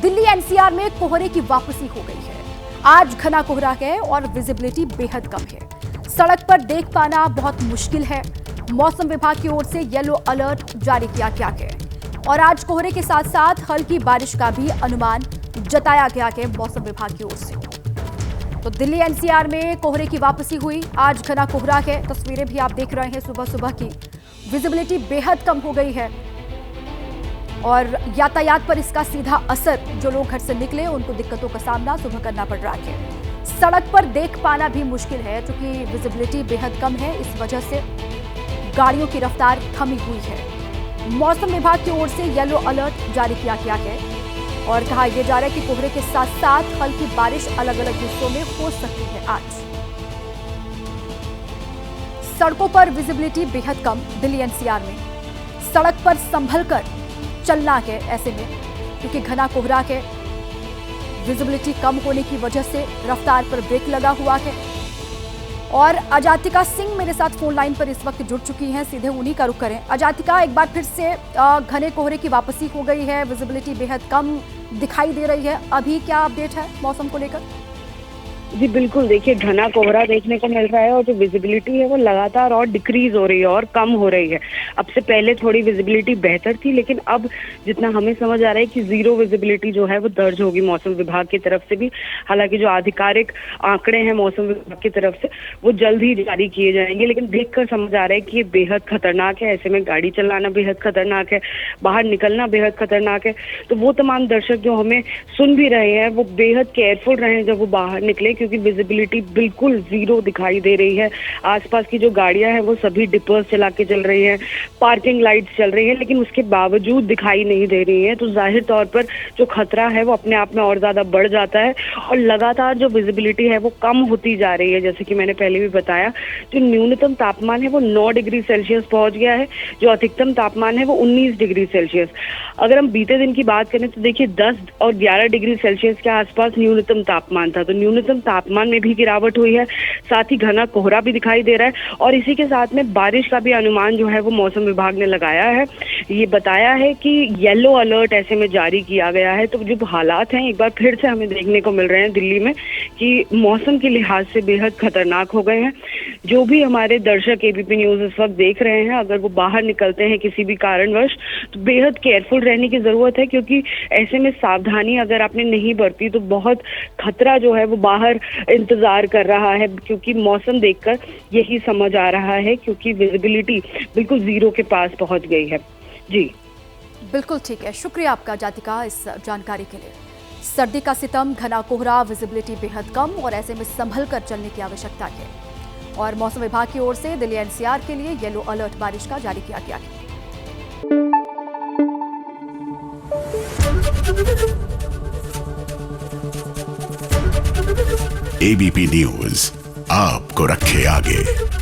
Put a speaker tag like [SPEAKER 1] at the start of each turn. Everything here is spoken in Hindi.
[SPEAKER 1] दिल्ली एनसीआर में कोहरे की वापसी हो गई है। आज घना कोहरा है और विजिबिलिटी बेहद कम है। सड़क पर देख पाना बहुत मुश्किल है। मौसम विभाग की ओर से येलो अलर्ट जारी किया गया है और आज कोहरे के साथ साथ हल्की बारिश का भी अनुमान जताया गया है मौसम विभाग की ओर से। तो दिल्ली एनसीआर में कोहरे की वापसी हुई। आज घना कोहरा है। तस्वीरें भी आप देख रहे हैं सुबह सुबह की। विजिबिलिटी बेहद कम हो गई है और यातायात पर इसका सीधा असर, जो लोग घर से निकले उनको दिक्कतों का सामना सुबह करना पड़ रहा है। सड़क पर देख पाना भी मुश्किल है क्योंकि विजिबिलिटी बेहद कम है। इस वजह से गाड़ियों की रफ्तार थमी हुई है। मौसम विभाग की ओर से येलो अलर्ट जारी किया गया है और कहा यह जा रहा है कि कोहरे के साथ साथ हल्की बारिश अलग अलग हिस्सों में हो सकती है। आज सड़कों पर विजिबिलिटी बेहद कम। दिल्ली एनसीआर में सड़क पर संभल कर चलना है ऐसे में, क्योंकि घना कोहरा है। विजिबिलिटी कम होने की वजह से रफ्तार पर ब्रेक लगा हुआ है। और अजातिका सिंह मेरे साथ फोन लाइन पर इस वक्त जुड़ चुकी हैं। सीधे उन्हीं का रुख करें। अजातिका, एक बार फिर से घने कोहरे की वापसी हो गई है। विजिबिलिटी बेहद कम दिखाई दे रही है। अभी क्या अपडेट है मौसम को लेकर?
[SPEAKER 2] जी बिल्कुल, देखिए घना कोहरा देखने को मिल रहा है और जो विजिबिलिटी है वो लगातार और डिक्रीज हो रही है और कम हो रही है। अब से पहले थोड़ी विजिबिलिटी बेहतर थी, लेकिन अब जितना हमें समझ आ रहा है कि जीरो विजिबिलिटी जो है वो दर्ज होगी मौसम विभाग की तरफ से भी। हालांकि जो आधिकारिक आंकड़े हैं मौसम विभाग की तरफ से वो जल्द ही जारी किए जाएंगे, लेकिन देखकर समझ आ रहा है कि ये बेहद खतरनाक है। ऐसे में गाड़ी चलाना बेहद खतरनाक है, बाहर निकलना बेहद खतरनाक है। तो वो तमाम दर्शक जो हमें सुन भी रहे हैं वो बेहद केयरफुल रहे जब वो बाहर निकले, क्योंकि विजिबिलिटी बिल्कुल जीरो दिखाई दे रही है। आसपास की जो गाड़ियां हैं वो सभी डिपर्स चला के चल रही हैं, पार्किंग लाइट्स चल रही हैं, लेकिन उसके बावजूद दिखाई नहीं दे रही है। तो जाहिर तौर पर जो खतरा है वो अपने आप में और ज्यादा बढ़ जाता है और लगातार जो विजिबिलिटी है वो कम होती जा रही है। जैसे कि मैंने पहले भी बताया, जो न्यूनतम तापमान है वो 9 डिग्री सेल्सियस पहुंच गया है, जो अधिकतम तापमान है वो 19 डिग्री सेल्सियस। अगर हम बीते दिन की बात करें तो देखिए 10 और 11 डिग्री सेल्सियस के आसपास न्यूनतम तापमान था। तो न्यूनतम तापमान में भी गिरावट हुई है, साथ ही घना कोहरा भी दिखाई दे रहा है और इसी के साथ में बारिश का भी अनुमान जो है वो मौसम विभाग ने लगाया है। ये बताया है कि येलो अलर्ट ऐसे में जारी किया गया है। तो जो हालात हैं एक बार फिर से हमें देखने को मिल रहे हैं दिल्ली में कि मौसम के लिहाज से बेहद खतरनाक हो गए हैं। जो भी हमारे दर्शक एबीपी न्यूज इस वक्त देख रहे हैं, अगर वो बाहर निकलते हैं किसी भी कारणवश तो बेहद केयरफुल रहने की जरूरत है, क्योंकि ऐसे में सावधानी अगर आपने नहीं बरती तो बहुत खतरा जो है वो बाहर इंतजार कर रहा है। क्योंकि मौसम देखकर यही समझ आ रहा है, क्योंकि विजिबिलिटी बिल्कुल जीरो के पास पहुंच गई है। जी
[SPEAKER 1] बिल्कुल ठीक है, शुक्रिया आपका जातिका इस जानकारी के लिए। सर्दी का सितम, घना कोहरा, विजिबिलिटी बेहद कम और ऐसे में संभल कर चलने की आवश्यकता है। और मौसम विभाग की ओर से दिल्ली एनसीआर के लिए येलो अलर्ट बारिश का जारी किया गया है।
[SPEAKER 3] एबीपी न्यूज आपको रखे आगे।